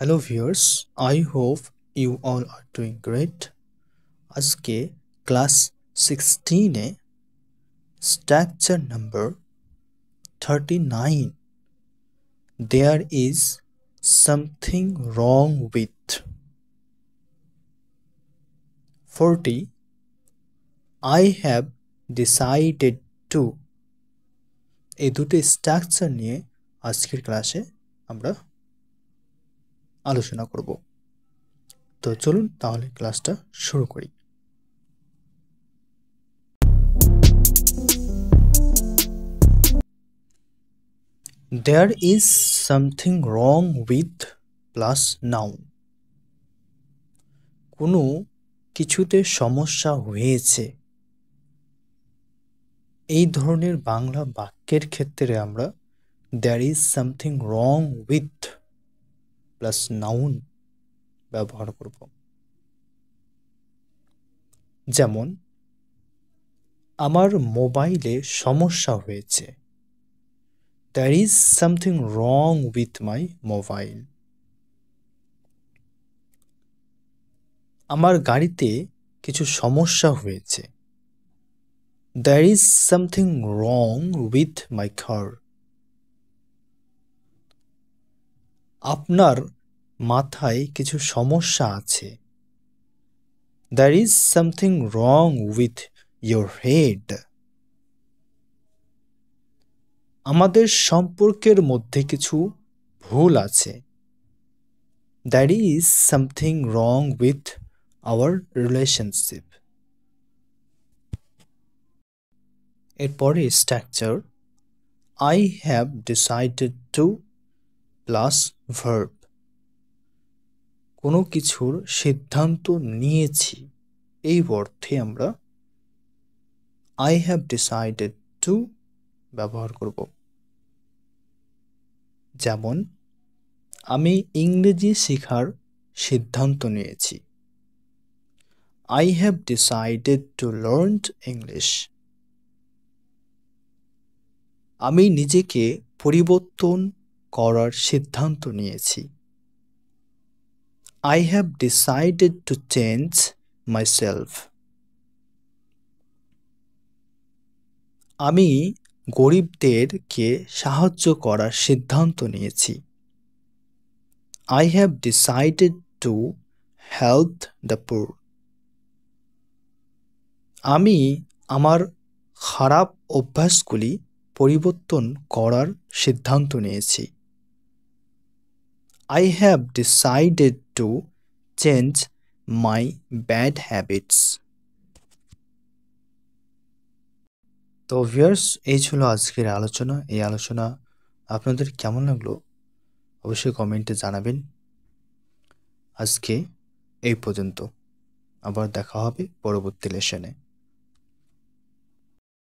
Hello viewers, I hope you all are doing great. আজকে class 16 structure number 39 there is something wrong with 40 I have decided to এই দুটো structure নিয়ে আজকের ক্লাসে আমরা আলোচনা করব। তো চলুন তাহলে ক্লাসটা শুরু করি। There is something wrong with plus noun. কোনো কিছুতে সমস্যা হয়েছে, এই ধরনের বাংলা বাক্যের ক্ষেত্রে আমরা there is something wrong with plus noun ব্যবহার করব। যেমন আমার মোবাইলে সমস্যা হয়েছে, there is something wrong with my mobile. আমার গাড়িতে কিছু সমস্যা হয়েছে, there is something wrong with my car. আপনার মাথায় কিছু সমস্যা আছে, there is something wrong with your head. আমাদের সম্পর্কের মধ্যে কিছু ভুল আছে, there is something wrong with our relationship. এরপরে structure I have decided to plus verb. কোনো কিছুর সিদ্ধান্ত নিয়েছি, এই অর্থে আমরা I have decided to ব্যবহার করব। যেমন আমি ইংরেজি শেখার সিদ্ধান্ত নিয়েছি, I have decided to learn English. আমি নিজেকে পরিবর্তন করার সিদ্ধান্ত নিয়েছি, I have decided to change myself. আমি গরিবদেরকে সাহায্য করার সিদ্ধান্ত নিয়েছি, I have decided to help the poor. আমি আমার খারাপ অভ্যাসগুলি পরিবর্তন করার সিদ্ধান্ত নিয়েছি, I have decided to change my bad habits. তো ভিউয়ার্স, এই ছিল আজকের আলোচনা। এই আলোচনা আপনাদের কেমন লাগলো অবশ্যই কমেন্টে জানাবেন। আজকে এই পর্যন্ত, আবার দেখা হবে পরবর্তী লেসনে।